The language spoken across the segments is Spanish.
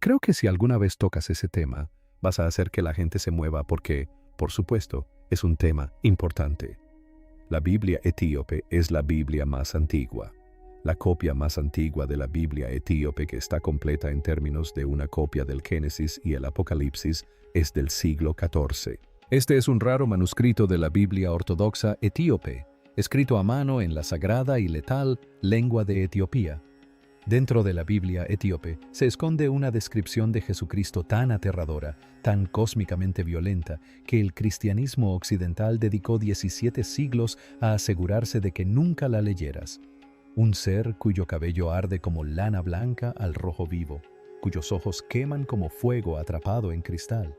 Creo que si alguna vez tocas ese tema, vas a hacer que la gente se mueva porque, por supuesto, es un tema importante. La Biblia etíope es la Biblia más antigua. La copia más antigua de la Biblia etíope, que está completa en términos de una copia del Génesis y el Apocalipsis, es del siglo XIV. Este es un raro manuscrito de la Biblia ortodoxa etíope, escrito a mano en la sagrada y letal lengua de Etiopía. Dentro de la Biblia etíope se esconde una descripción de Jesucristo tan aterradora, tan cósmicamente violenta, que el cristianismo occidental dedicó 17 siglos a asegurarse de que nunca la leyeras. Un ser cuyo cabello arde como lana blanca al rojo vivo, cuyos ojos queman como fuego atrapado en cristal,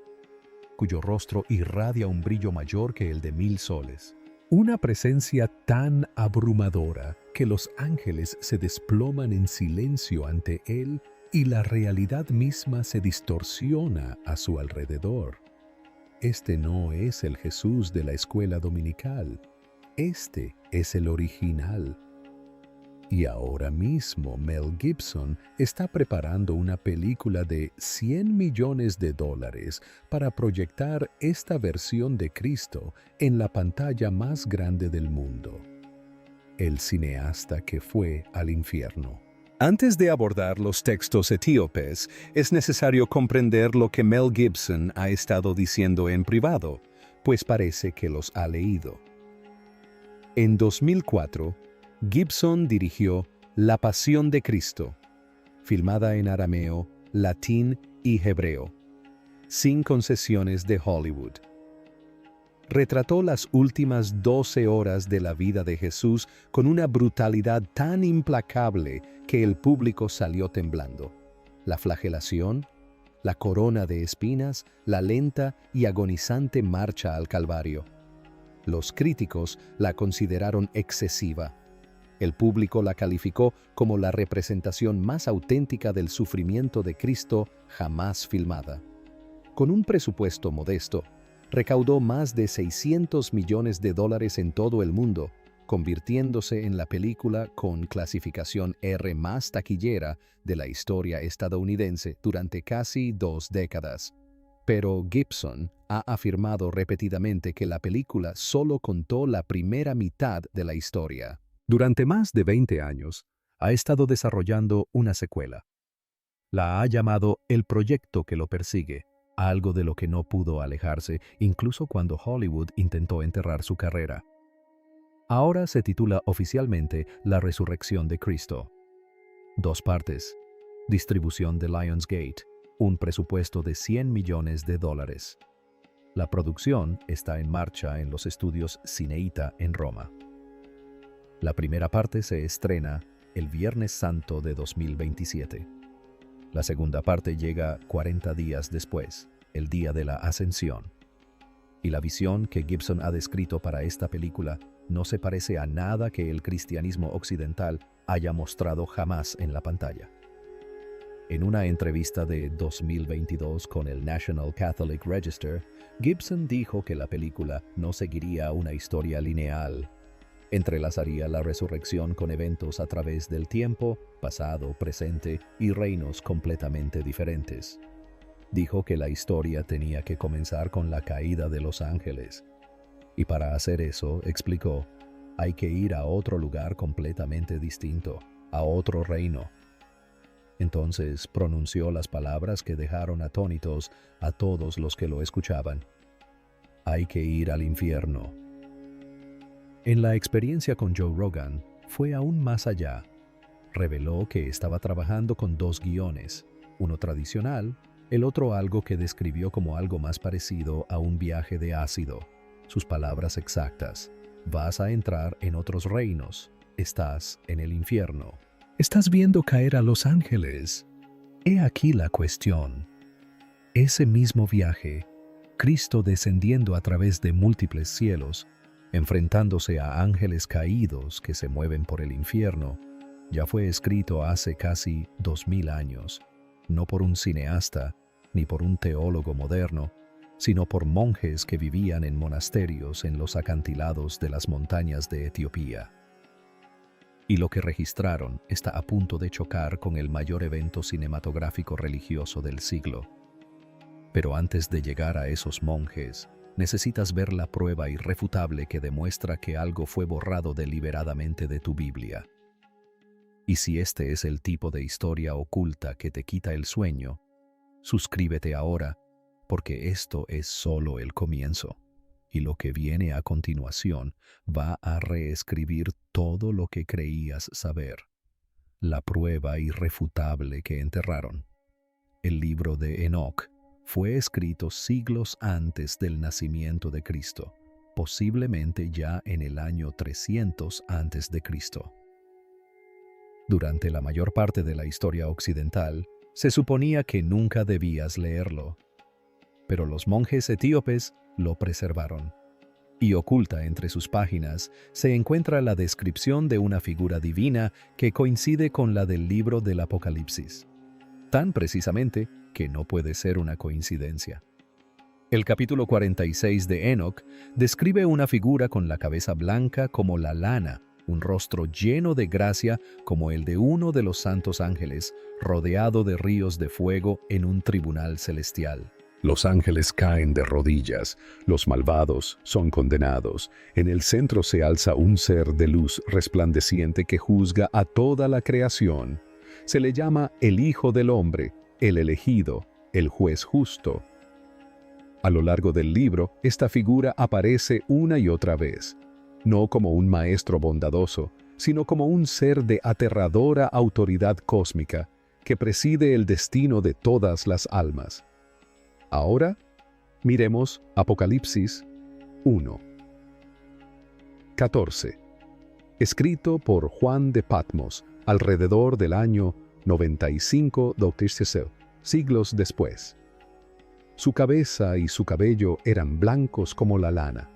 cuyo rostro irradia un brillo mayor que el de 1000 soles. Una presencia tan abrumadora que los ángeles se desploman en silencio ante él y la realidad misma se distorsiona a su alrededor. Este no es el Jesús de la escuela dominical. Este es el original. Y ahora mismo Mel Gibson está preparando una película de $100 millones para proyectar esta versión de Cristo en la pantalla más grande del mundo. El cineasta que fue al infierno. Antes de abordar los textos etíopes, es necesario comprender lo que Mel Gibson ha estado diciendo en privado, pues parece que los ha leído. En 2004, Gibson dirigió La Pasión de Cristo, filmada en arameo, latín y hebreo, sin concesiones de Hollywood. Retrató las últimas 12 horas de la vida de Jesús con una brutalidad tan implacable que el público salió temblando. La flagelación, la corona de espinas, la lenta y agonizante marcha al Calvario. Los críticos la consideraron excesiva. El público la calificó como la representación más auténtica del sufrimiento de Cristo jamás filmada. Con un presupuesto modesto, recaudó más de $600 millones en todo el mundo, convirtiéndose en la película con clasificación R más taquillera de la historia estadounidense durante casi 2 décadas. Pero Gibson ha afirmado repetidamente que la película solo contó la primera mitad de la historia. Durante más de 20 años, ha estado desarrollando una secuela. La ha llamado El Proyecto que lo persigue, algo de lo que no pudo alejarse incluso cuando Hollywood intentó enterrar su carrera. Ahora se titula oficialmente La Resurrección de Cristo. 2 partes. Distribución de Lionsgate. Un presupuesto de $100 millones. La producción está en marcha en los estudios Cineita en Roma. La primera parte se estrena el Viernes Santo de 2027. La segunda parte llega 40 días después, el día de la Ascensión. Y la visión que Gibson ha descrito para esta película no se parece a nada que el cristianismo occidental haya mostrado jamás en la pantalla. En una entrevista de 2022 con el National Catholic Register, Gibson dijo que la película no seguiría una historia lineal. Entrelazaría la resurrección con eventos a través del tiempo, pasado, presente y reinos completamente diferentes. Dijo que la historia tenía que comenzar con la caída de los ángeles. Y para hacer eso, explicó, hay que ir a otro lugar completamente distinto, a otro reino. Entonces pronunció las palabras que dejaron atónitos a todos los que lo escuchaban. Hay que ir al infierno. En la experiencia con Joe Rogan, fue aún más allá. Reveló que estaba trabajando con 2 guiones, uno tradicional, el otro algo que describió como algo más parecido a un viaje de ácido. Sus palabras exactas: vas a entrar en otros reinos, estás en el infierno. Estás viendo caer a los ángeles. He aquí la cuestión. Ese mismo viaje, Cristo descendiendo a través de múltiples cielos, enfrentándose a ángeles caídos que se mueven por el infierno, ya fue escrito hace casi 2000 años, no por un cineasta ni por un teólogo moderno, sino por monjes que vivían en monasterios en los acantilados de las montañas de Etiopía. y lo que registraron está a punto de chocar con el mayor evento cinematográfico religioso del siglo. Pero antes de llegar a esos monjes, necesitas ver la prueba irrefutable que demuestra que algo fue borrado deliberadamente de tu Biblia. Y si este es el tipo de historia oculta que te quita el sueño, suscríbete ahora, porque esto es solo el comienzo. Y lo que viene a continuación va a reescribir todo lo que creías saber. La prueba irrefutable que enterraron. El libro de Enoc fue escrito siglos antes del nacimiento de Cristo, posiblemente ya en el año 300 antes de Cristo. Durante la mayor parte de la historia occidental, se suponía que nunca debías leerlo. Pero los monjes etíopes lo preservaron. Y oculta entre sus páginas se encuentra la descripción de una figura divina que coincide con la del libro del Apocalipsis. Tan precisamente que no puede ser una coincidencia. El capítulo 46 de Enoc describe una figura con la cabeza blanca como la lana, un rostro lleno de gracia como el de uno de los santos ángeles, rodeado de ríos de fuego en un tribunal celestial. Los ángeles caen de rodillas, los malvados son condenados. En el centro se alza un ser de luz resplandeciente que juzga a toda la creación. Se le llama el Hijo del Hombre, el elegido, el juez justo. A lo largo del libro, esta figura aparece una y otra vez, no como un maestro bondadoso, sino como un ser de aterradora autoridad cósmica que preside el destino de todas las almas. Ahora, miremos Apocalipsis 1. 14. Escrito por Juan de Patmos, alrededor del año 95 d.C., siglos después. Su cabeza y su cabello eran blancos como la lana,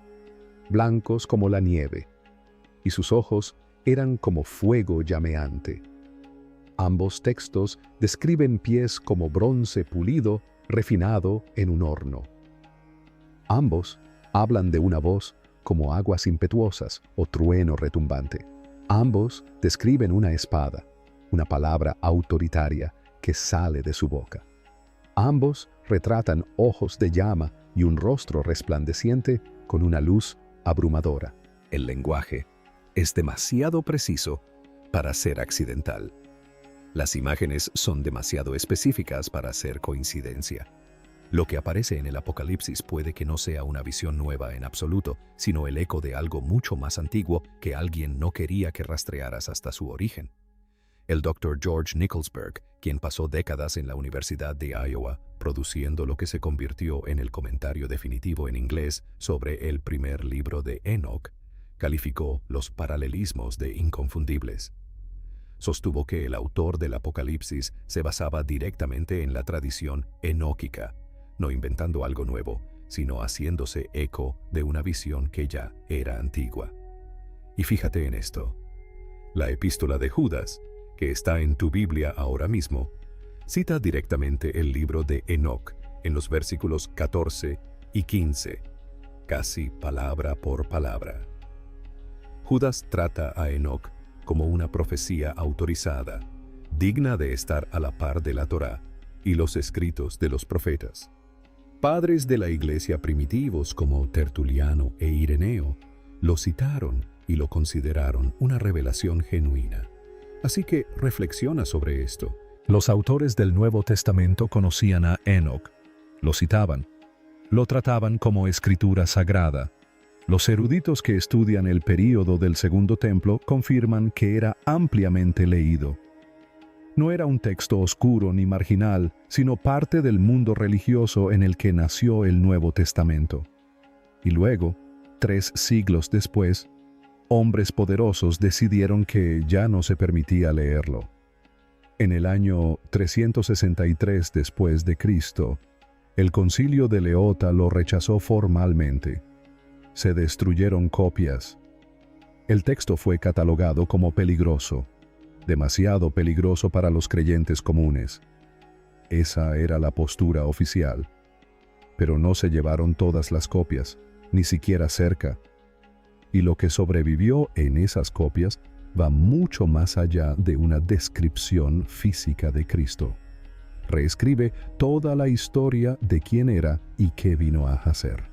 blancos como la nieve, y sus ojos eran como fuego llameante. Ambos textos describen pies como bronce pulido, refinado en un horno. Ambos hablan de una voz como aguas impetuosas o trueno retumbante. Ambos describen una espada, una palabra autoritaria que sale de su boca. Ambos retratan ojos de llama y un rostro resplandeciente con una luz abrumadora. El lenguaje es demasiado preciso para ser accidental. Las imágenes son demasiado específicas para ser coincidencia. Lo que aparece en el Apocalipsis puede que no sea una visión nueva en absoluto, sino el eco de algo mucho más antiguo que alguien no quería que rastrearas hasta su origen. El Dr. George Nicholsberg, quien pasó décadas en la Universidad de Iowa, produciendo lo que se convirtió en el comentario definitivo en inglés sobre el primer libro de Enoc, calificó los paralelismos de inconfundibles. Sostuvo que el autor del Apocalipsis se basaba directamente en la tradición enóquica, no inventando algo nuevo, sino haciéndose eco de una visión que ya era antigua. Y fíjate en esto. La epístola de Judas, que está en tu Biblia ahora mismo, cita directamente el libro de Enoc en los versículos 14 y 15, casi palabra por palabra. Judas trata a Enoc como una profecía autorizada, digna de estar a la par de la Torá y los escritos de los profetas. Padres de la iglesia primitivos como Tertuliano e Ireneo lo citaron y lo consideraron una revelación genuina. Así que reflexiona sobre esto. Los autores del Nuevo Testamento conocían a Enoc, lo citaban, lo trataban como escritura sagrada. Los eruditos que estudian el período del Segundo Templo confirman que era ampliamente leído. No era un texto oscuro ni marginal, sino parte del mundo religioso en el que nació el Nuevo Testamento. Y luego, 3 siglos después, hombres poderosos decidieron que ya no se permitía leerlo. En el año 363 después de Cristo, el Concilio de Leota lo rechazó formalmente. Se destruyeron copias. El texto fue catalogado como peligroso, demasiado peligroso para los creyentes comunes. Esa era la postura oficial. Pero no se llevaron todas las copias, ni siquiera cerca. Y lo que sobrevivió en esas copias va mucho más allá de una descripción física de Cristo. Reescribe toda la historia de quién era y qué vino a hacer.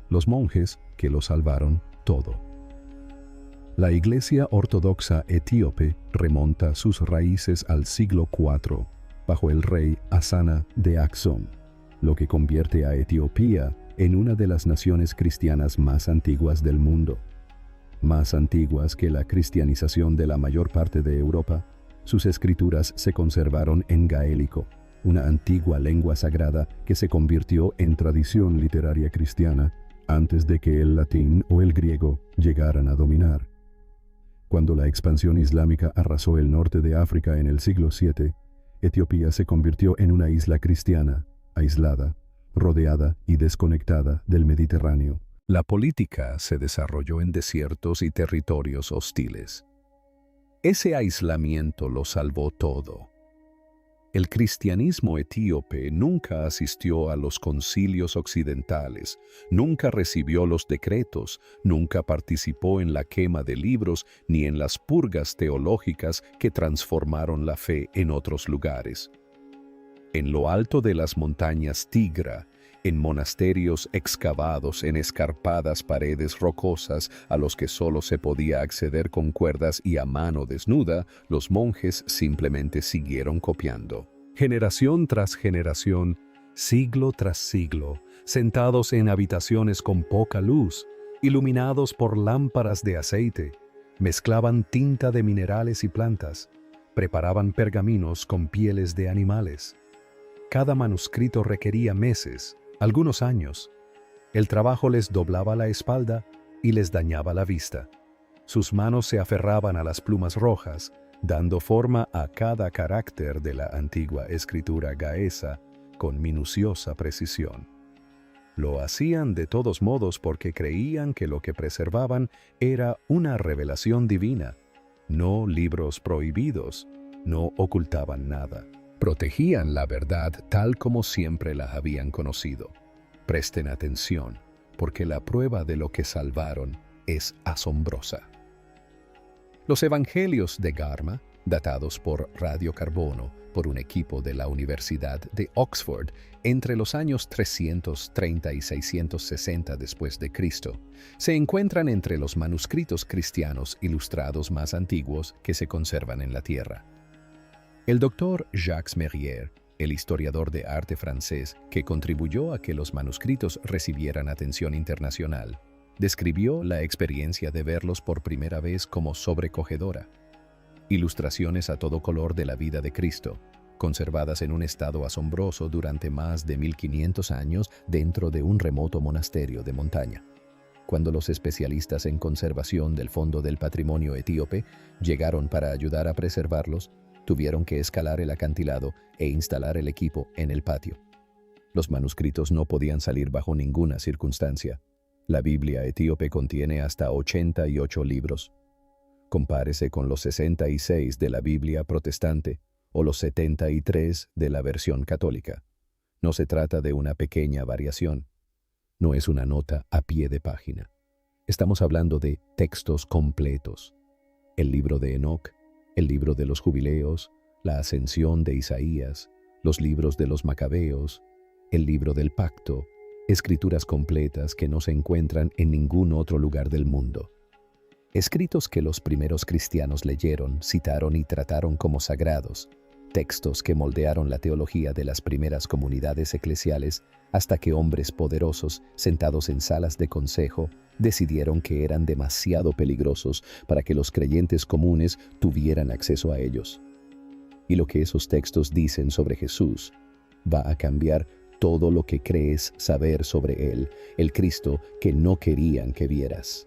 Los monjes que lo salvaron todo. La Iglesia Ortodoxa etíope remonta sus raíces al siglo IV, bajo el rey Hasana de Aksum, lo que convierte a Etiopía en una de las naciones cristianas más antiguas del mundo. Más antiguas que la cristianización de la mayor parte de Europa, sus escrituras se conservaron en gaélico, una antigua lengua sagrada que se convirtió en tradición literaria cristiana antes de que el latín o el griego llegaran a dominar. Cuando la expansión islámica arrasó el norte de África en el siglo VII, Etiopía se convirtió en una isla cristiana, aislada, rodeada y desconectada del Mediterráneo. La política se desarrolló en desiertos y territorios hostiles. Ese aislamiento lo salvó todo. El cristianismo etíope nunca asistió a los concilios occidentales, nunca recibió los decretos, nunca participó en la quema de libros ni en las purgas teológicas que transformaron la fe en otros lugares. En lo alto de las montañas Tigra, en monasterios excavados en escarpadas paredes rocosas a los que solo se podía acceder con cuerdas y a mano desnuda, los monjes simplemente siguieron copiando. Generación tras generación, siglo tras siglo, sentados en habitaciones con poca luz, iluminados por lámparas de aceite, mezclaban tinta de minerales y plantas, preparaban pergaminos con pieles de animales. Cada manuscrito requería meses, algunos años. El trabajo les doblaba la espalda y les dañaba la vista. Sus manos se aferraban a las plumas rojas, dando forma a cada carácter de la antigua escritura gaesa con minuciosa precisión. Lo hacían de todos modos porque creían que lo que preservaban era una revelación divina, no libros prohibidos, no ocultaban nada. Protegían la verdad tal como siempre la habían conocido. Presten atención, porque la prueba de lo que salvaron es asombrosa. Los evangelios de Garma, datados por radiocarbono por un equipo de la Universidad de Oxford entre los años 330 y 660 después de Cristo, se encuentran entre los manuscritos cristianos ilustrados más antiguos que se conservan en la Tierra. El doctor Jacques Merrier, el historiador de arte francés que contribuyó a que los manuscritos recibieran atención internacional, describió la experiencia de verlos por primera vez como sobrecogedora. Ilustraciones a todo color de la vida de Cristo, conservadas en un estado asombroso durante más de 1500 años dentro de un remoto monasterio de montaña. Cuando los especialistas en conservación del Fondo del Patrimonio Etíope llegaron para ayudar a preservarlos, tuvieron que escalar el acantilado e instalar el equipo en el patio. Los manuscritos no podían salir bajo ninguna circunstancia. La Biblia etíope contiene hasta 88 libros. Compárese con los 66 de la Biblia protestante o los 73 de la versión católica. No se trata de una pequeña variación. No es una nota a pie de página. Estamos hablando de textos completos. El libro de Enoc, el libro de los Jubileos, la Ascensión de Isaías, los libros de los Macabeos, el libro del Pacto, escrituras completas que no se encuentran en ningún otro lugar del mundo. Escritos que los primeros cristianos leyeron, citaron y trataron como sagrados, textos que moldearon la teología de las primeras comunidades eclesiales hasta que hombres poderosos, sentados en salas de consejo, decidieron que eran demasiado peligrosos para que los creyentes comunes tuvieran acceso a ellos. Y lo que esos textos dicen sobre Jesús va a cambiar todo lo que crees saber sobre Él, el Cristo que no querían que vieras.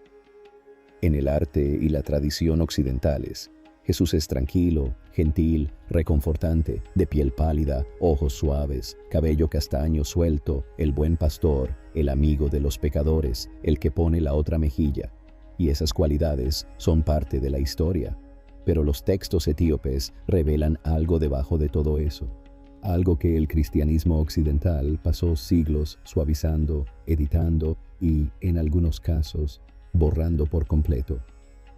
En el arte y la tradición occidentales, Jesús es tranquilo, gentil, reconfortante, de piel pálida, ojos suaves, cabello castaño suelto, el buen pastor, el amigo de los pecadores, el que pone la otra mejilla. Y esas cualidades son parte de la historia. Pero los textos etíopes revelan algo debajo de todo eso. Algo que el cristianismo occidental pasó siglos suavizando, editando y, en algunos casos, borrando por completo.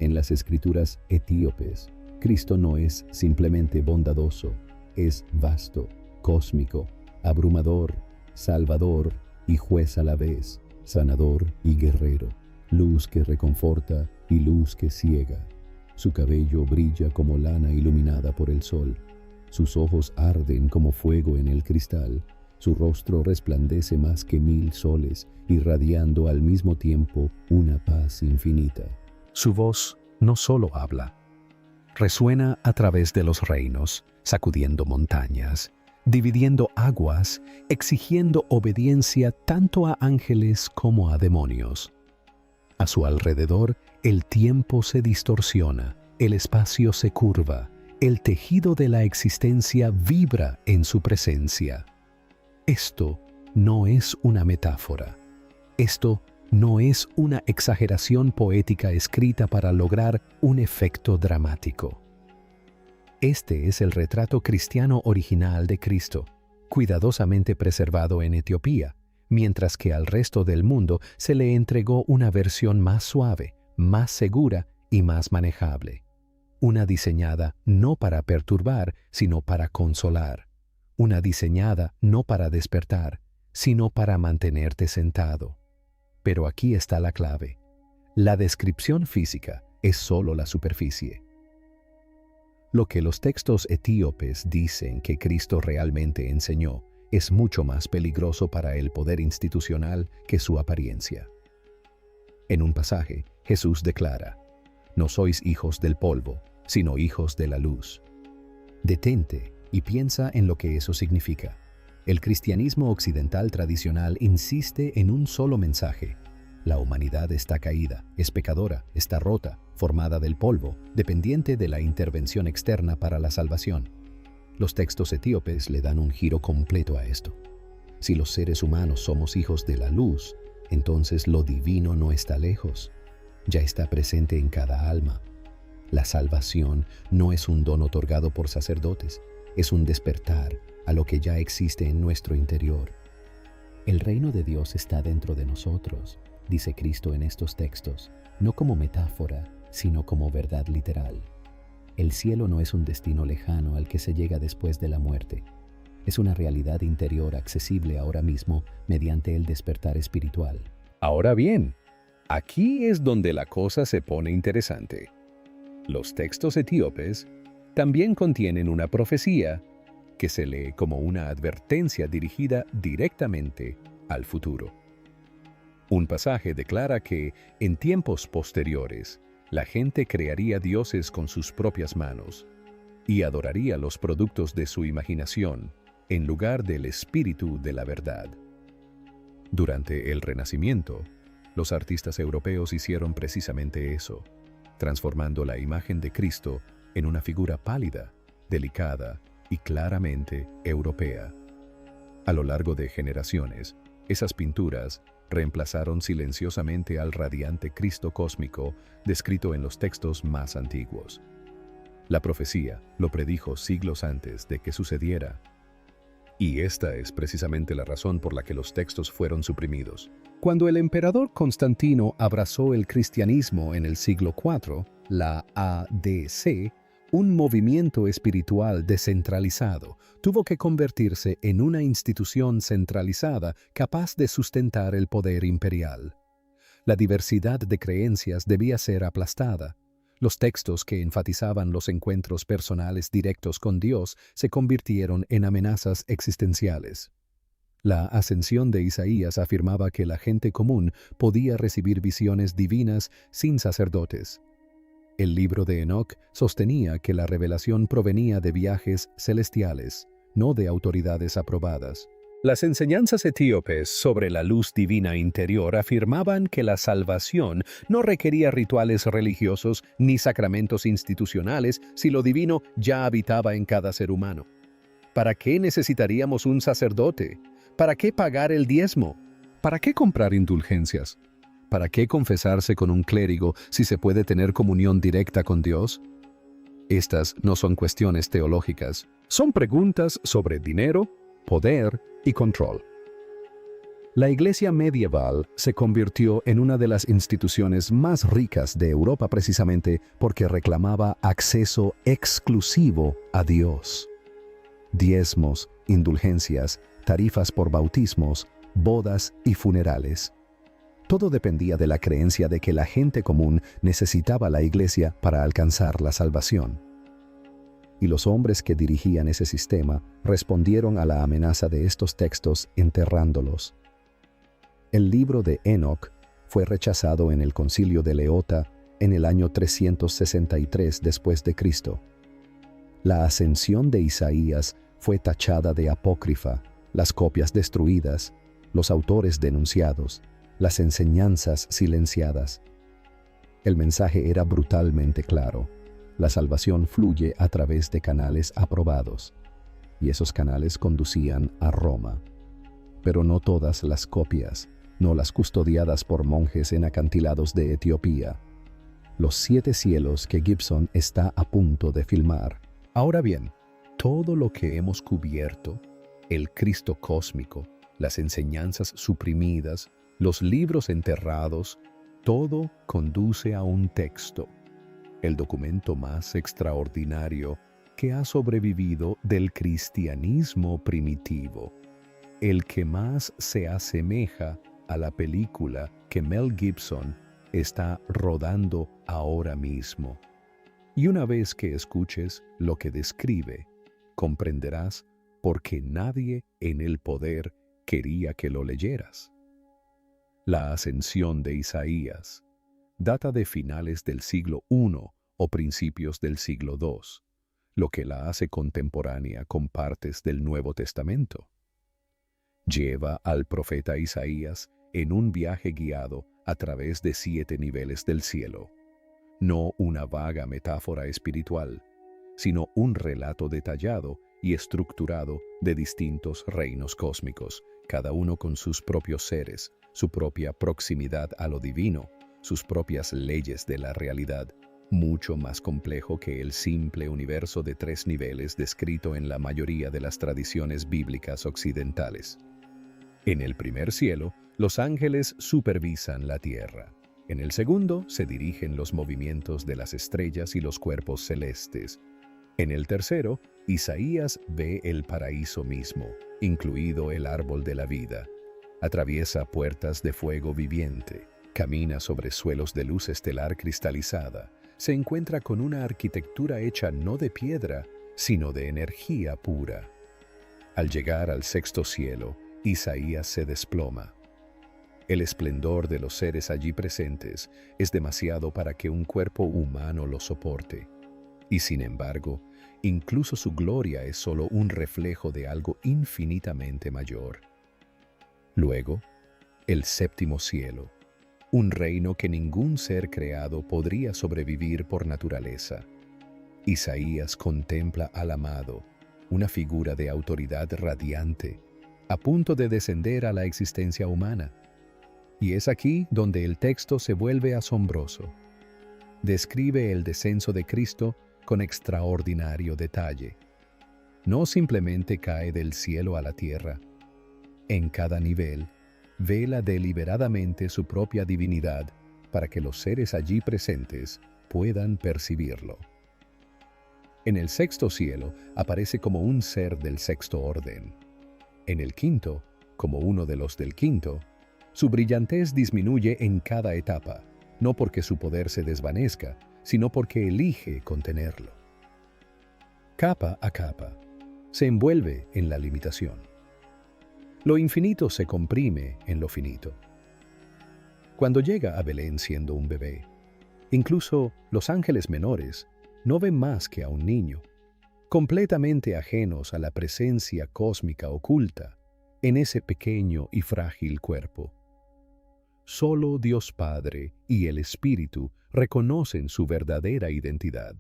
En las escrituras etíopes, Cristo no es simplemente bondadoso, es vasto, cósmico, abrumador, salvador y juez a la vez, sanador y guerrero, luz que reconforta y luz que ciega. Su cabello brilla como lana iluminada por el sol, sus ojos arden como fuego en el cristal, su rostro resplandece más que 1000 soles, irradiando al mismo tiempo una paz infinita. Su voz no solo habla, resuena a través de los reinos, sacudiendo montañas, dividiendo aguas, exigiendo obediencia tanto a ángeles como a demonios. A su alrededor, el tiempo se distorsiona, el espacio se curva, el tejido de la existencia vibra en su presencia. Esto no es una metáfora. Esto no es una exageración poética escrita para lograr un efecto dramático. Este es el retrato cristiano original de Cristo, cuidadosamente preservado en Etiopía, mientras que al resto del mundo se le entregó una versión más suave, más segura y más manejable. Una diseñada no para perturbar, sino para consolar. Una diseñada no para despertar, sino para mantenerte sentado. Pero aquí está la clave. La descripción física es solo la superficie. Lo que los textos etíopes dicen que Cristo realmente enseñó es mucho más peligroso para el poder institucional que su apariencia. En un pasaje, Jesús declara: «No sois hijos del polvo, sino hijos de la luz». Detente y piensa en lo que eso significa. El cristianismo occidental tradicional insiste en un solo mensaje: la humanidad está caída, es pecadora, está rota, formada del polvo, dependiente de la intervención externa para la salvación. Los textos etíopes le dan un giro completo a esto. Si los seres humanos somos hijos de la luz, entonces lo divino no está lejos, ya está presente en cada alma. La salvación no es un don otorgado por sacerdotes, es un despertar a lo que ya existe en nuestro interior. El reino de Dios está dentro de nosotros, dice Cristo en estos textos, no como metáfora, sino como verdad literal. El cielo no es un destino lejano al que se llega después de la muerte. Es una realidad interior accesible ahora mismo mediante el despertar espiritual. Ahora bien, aquí es donde la cosa se pone interesante. Los textos etíopes también contienen una profecía que se lee como una advertencia dirigida directamente al futuro. Un pasaje declara que, en tiempos posteriores, la gente crearía dioses con sus propias manos y adoraría los productos de su imaginación en lugar del espíritu de la verdad. Durante el Renacimiento, los artistas europeos hicieron precisamente eso, transformando la imagen de Cristo en una figura pálida, delicada y claramente europea. A lo largo de generaciones, esas pinturas reemplazaron silenciosamente al radiante Cristo cósmico descrito en los textos más antiguos. La profecía lo predijo siglos antes de que sucediera. Y esta es precisamente la razón por la que los textos fueron suprimidos. Cuando el emperador Constantino abrazó el cristianismo en el siglo IV, la ADC, un movimiento espiritual descentralizado, tuvo que convertirse en una institución centralizada capaz de sustentar el poder imperial. La diversidad de creencias debía ser aplastada. Los textos que enfatizaban los encuentros personales directos con Dios se convirtieron en amenazas existenciales. La ascensión de Isaías afirmaba que la gente común podía recibir visiones divinas sin sacerdotes. El libro de Enoc sostenía que la revelación provenía de viajes celestiales, no de autoridades aprobadas. Las enseñanzas etíopes sobre la luz divina interior afirmaban que la salvación no requería rituales religiosos ni sacramentos institucionales si lo divino ya habitaba en cada ser humano. ¿Para qué necesitaríamos un sacerdote? ¿Para qué pagar el diezmo? ¿Para qué comprar indulgencias? ¿Para qué confesarse con un clérigo si se puede tener comunión directa con Dios? Estas no son cuestiones teológicas, son preguntas sobre dinero, poder y control. La Iglesia medieval se convirtió en una de las instituciones más ricas de Europa precisamente porque reclamaba acceso exclusivo a Dios. Diezmos, indulgencias, tarifas por bautismos, bodas y funerales. Todo dependía de la creencia de que la gente común necesitaba la Iglesia para alcanzar la salvación. Y los hombres que dirigían ese sistema respondieron a la amenaza de estos textos enterrándolos. El libro de Enoc fue rechazado en el Concilio de Leota en el año 363 después de Cristo. La ascensión de Isaías fue tachada de apócrifa, las copias destruidas, los autores denunciados, las enseñanzas silenciadas. El mensaje era brutalmente claro. La salvación fluye a través de canales aprobados, y esos canales conducían a Roma. Pero no todas las copias, no las custodiadas por monjes en acantilados de Etiopía. Los 7 cielos que Gibson está a punto de filmar. Ahora bien, todo lo que hemos cubierto, el Cristo cósmico, las enseñanzas suprimidas, los libros enterrados, todo conduce a un texto, el documento más extraordinario que ha sobrevivido del cristianismo primitivo, el que más se asemeja a la película que Mel Gibson está rodando ahora mismo. Y una vez que escuches lo que describe, comprenderás por qué nadie en el poder quería que lo leyeras. La ascensión de Isaías data de finales del siglo I o principios del siglo II, lo que la hace contemporánea con partes del Nuevo Testamento. Lleva al profeta Isaías en un viaje guiado a través de 7 niveles del cielo, no una vaga metáfora espiritual, sino un relato detallado y estructurado de distintos reinos cósmicos, cada uno con sus propios seres, su propia proximidad a lo divino, sus propias leyes de la realidad, mucho más complejo que el simple universo de 3 niveles descrito en la mayoría de las tradiciones bíblicas occidentales. En el primer cielo, los ángeles supervisan la tierra. En el segundo, se dirigen los movimientos de las estrellas y los cuerpos celestes. En el tercero, Isaías ve el paraíso mismo, incluido el árbol de la vida. Atraviesa puertas de fuego viviente, camina sobre suelos de luz estelar cristalizada, se encuentra con una arquitectura hecha no de piedra, sino de energía pura. Al llegar al sexto cielo, Isaías se desploma. El esplendor de los seres allí presentes es demasiado para que un cuerpo humano lo soporte. Y sin embargo, incluso su gloria es solo un reflejo de algo infinitamente mayor. Luego, el séptimo cielo, un reino que ningún ser creado podría sobrevivir por naturaleza. Isaías contempla al amado, una figura de autoridad radiante, a punto de descender a la existencia humana. Y es aquí donde el texto se vuelve asombroso. Describe el descenso de Cristo con extraordinario detalle. No simplemente cae del cielo a la tierra. En cada nivel, vela deliberadamente su propia divinidad para que los seres allí presentes puedan percibirlo. En el sexto cielo aparece como un ser del sexto orden. En el quinto, como uno de los del quinto, su brillantez disminuye en cada etapa, no porque su poder se desvanezca, sino porque elige contenerlo. Capa a capa, se envuelve en la limitación. Lo infinito se comprime en lo finito. Cuando llega a Belén siendo un bebé, incluso los ángeles menores no ven más que a un niño, completamente ajenos a la presencia cósmica oculta en ese pequeño y frágil cuerpo. Solo Dios Padre y el Espíritu reconocen su verdadera identidad.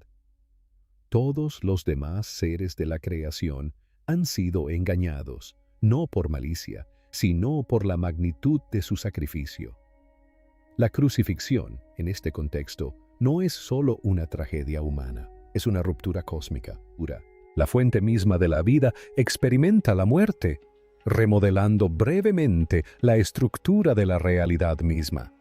Todos los demás seres de la creación han sido engañados, no por malicia, sino por la magnitud de su sacrificio. La crucifixión, en este contexto, no es solo una tragedia humana, es una ruptura cósmica, pura. La fuente misma de la vida experimenta la muerte. remodelando brevemente la estructura de la realidad misma.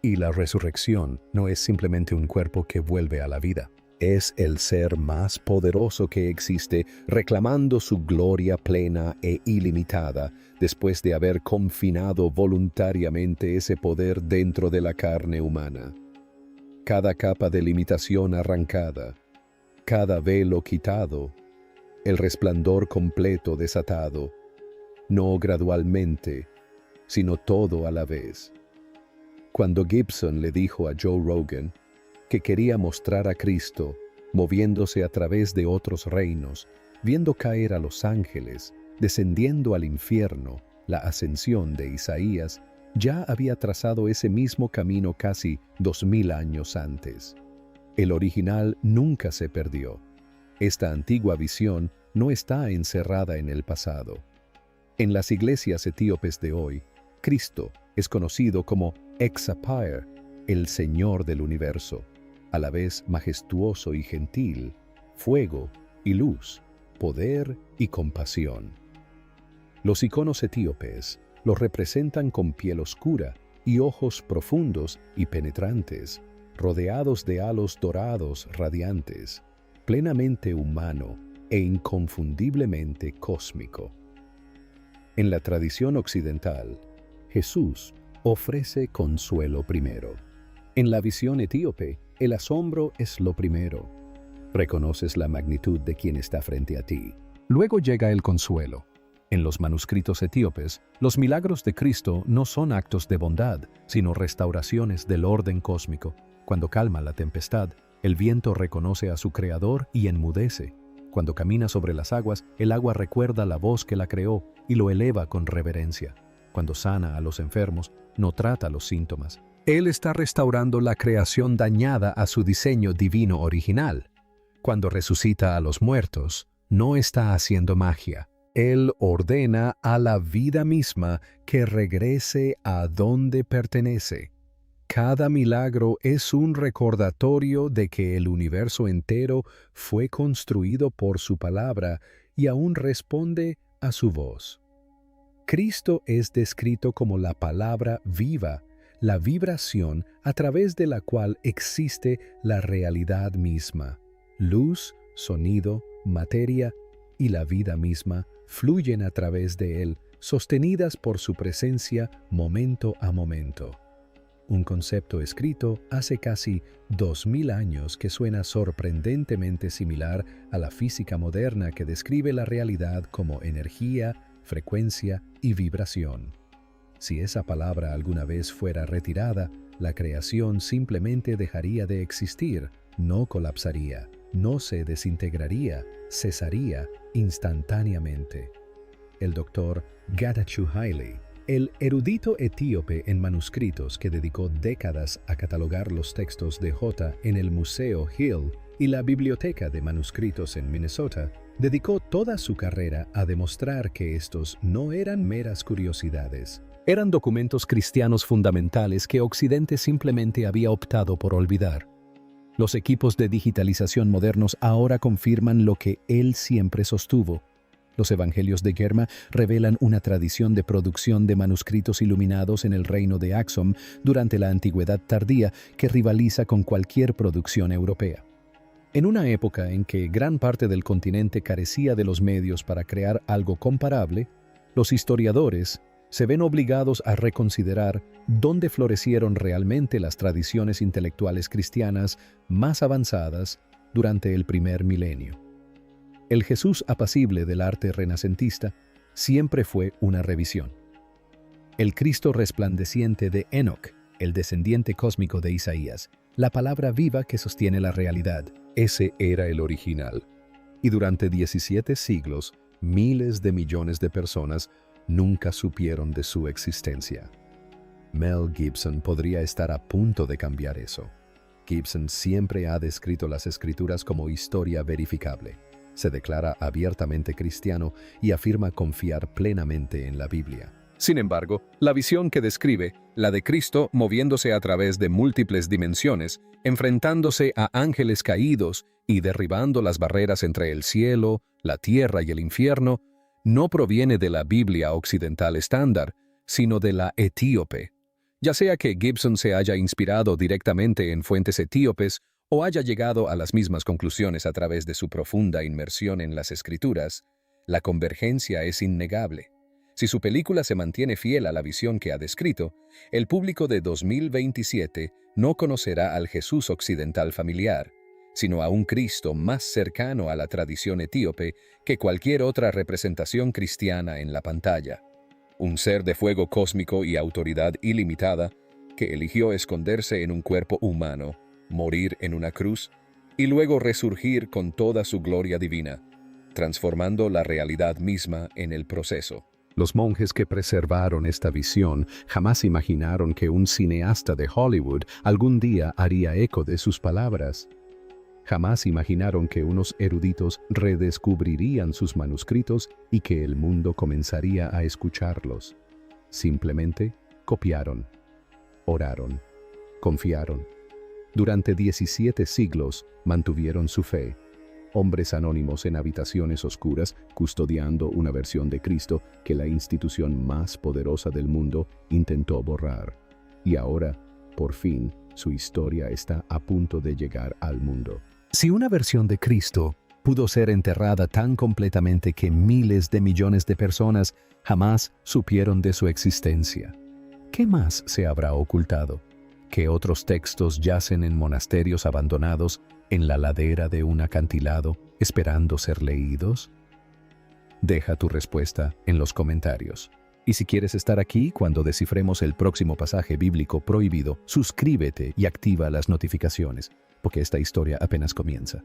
Y la resurrección no es simplemente un cuerpo que vuelve a la vida. Es el ser más poderoso que existe, reclamando su gloria plena e ilimitada después de haber confinado voluntariamente ese poder dentro de la carne humana. Cada capa de limitación arrancada, cada velo quitado, el resplandor completo desatado, no gradualmente, sino todo a la vez. Cuando Gibson le dijo a Joe Rogan que quería mostrar a Cristo moviéndose a través de otros reinos, viendo caer a los ángeles, descendiendo al infierno, la ascensión de Isaías, ya había trazado ese mismo camino casi 2000 años antes. El original nunca se perdió. Esta antigua visión no está encerrada en el pasado. En las iglesias etíopes de hoy, Cristo es conocido como Exapire, el Señor del universo, a la vez majestuoso y gentil, fuego y luz, poder y compasión. Los iconos etíopes los representan con piel oscura y ojos profundos y penetrantes, rodeados de halos dorados radiantes, plenamente humano e inconfundiblemente cósmico. En la tradición occidental, Jesús ofrece consuelo primero. En la visión etíope, el asombro es lo primero. Reconoces la magnitud de quien está frente a ti. Luego llega el consuelo. En los manuscritos etíopes, los milagros de Cristo no son actos de bondad, sino restauraciones del orden cósmico. Cuando calma la tempestad, el viento reconoce a su creador y enmudece. Cuando camina sobre las aguas, el agua recuerda la voz que la creó y lo eleva con reverencia. Cuando sana a los enfermos, no trata los síntomas. Él está restaurando la creación dañada a su diseño divino original. Cuando resucita a los muertos, no está haciendo magia. Él ordena a la vida misma que regrese a donde pertenece. Cada milagro es un recordatorio de que el universo entero fue construido por su palabra y aún responde a su voz. Cristo es descrito como la palabra viva, la vibración a través de la cual existe la realidad misma. Luz, sonido, materia y la vida misma fluyen a través de él, sostenidas por su presencia momento a momento. Un concepto escrito hace casi 2000 años que suena sorprendentemente similar a la física moderna que describe la realidad como energía, frecuencia y vibración. Si esa palabra alguna vez fuera retirada, la creación simplemente dejaría de existir, no colapsaría, no se desintegraría, cesaría instantáneamente. El doctor Getachew Haile, el erudito etíope en manuscritos que dedicó décadas a catalogar los textos de Jota en el Museo Hill y la Biblioteca de Manuscritos en Minnesota, dedicó toda su carrera a demostrar que estos no eran meras curiosidades. Eran documentos cristianos fundamentales que Occidente simplemente había optado por olvidar. Los equipos de digitalización modernos ahora confirman lo que él siempre sostuvo. Los evangelios de Germa revelan una tradición de producción de manuscritos iluminados en el reino de Axum durante la antigüedad tardía que rivaliza con cualquier producción europea. En una época en que gran parte del continente carecía de los medios para crear algo comparable, los historiadores se ven obligados a reconsiderar dónde florecieron realmente las tradiciones intelectuales cristianas más avanzadas durante el primer milenio. El Jesús apacible del arte renacentista siempre fue una revisión. El Cristo resplandeciente de Enoch, el descendiente cósmico de Isaías, la palabra viva que sostiene la realidad. Ese era el original. Y durante 17 siglos, miles de millones de personas nunca supieron de su existencia. Mel Gibson podría estar a punto de cambiar eso. Gibson siempre ha descrito las Escrituras como historia verificable. Se declara abiertamente cristiano y afirma confiar plenamente en la Biblia. Sin embargo, la visión que describe, la de Cristo moviéndose a través de múltiples dimensiones, enfrentándose a ángeles caídos y derribando las barreras entre el cielo, la tierra y el infierno, no proviene de la Biblia occidental estándar, sino de la etíope. Ya sea que Gibson se haya inspirado directamente en fuentes etíopes o haya llegado a las mismas conclusiones a través de su profunda inmersión en las escrituras, la convergencia es innegable. Si su película se mantiene fiel a la visión que ha descrito, el público de 2027 no conocerá al Jesús occidental familiar, sino a un Cristo más cercano a la tradición etíope que cualquier otra representación cristiana en la pantalla. Un ser de fuego cósmico y autoridad ilimitada que eligió esconderse en un cuerpo humano, morir en una cruz y luego resurgir con toda su gloria divina, transformando la realidad misma en el proceso. Los monjes que preservaron esta visión jamás imaginaron que un cineasta de Hollywood algún día haría eco de sus palabras. Jamás imaginaron que unos eruditos redescubrirían sus manuscritos y que el mundo comenzaría a escucharlos. Simplemente copiaron, oraron, confiaron. Durante 17 siglos mantuvieron su fe. Hombres anónimos en habitaciones oscuras custodiando una versión de Cristo que la institución más poderosa del mundo intentó borrar. Y ahora, por fin, su historia está a punto de llegar al mundo. Si una versión de Cristo pudo ser enterrada tan completamente que miles de millones de personas jamás supieron de su existencia, ¿qué más se habrá ocultado? ¿Qué otros textos yacen en monasterios abandonados en la ladera de un acantilado esperando ser leídos? Deja tu respuesta en los comentarios. Y si quieres estar aquí cuando descifremos el próximo pasaje bíblico prohibido, suscríbete y activa las notificaciones, porque esta historia apenas comienza.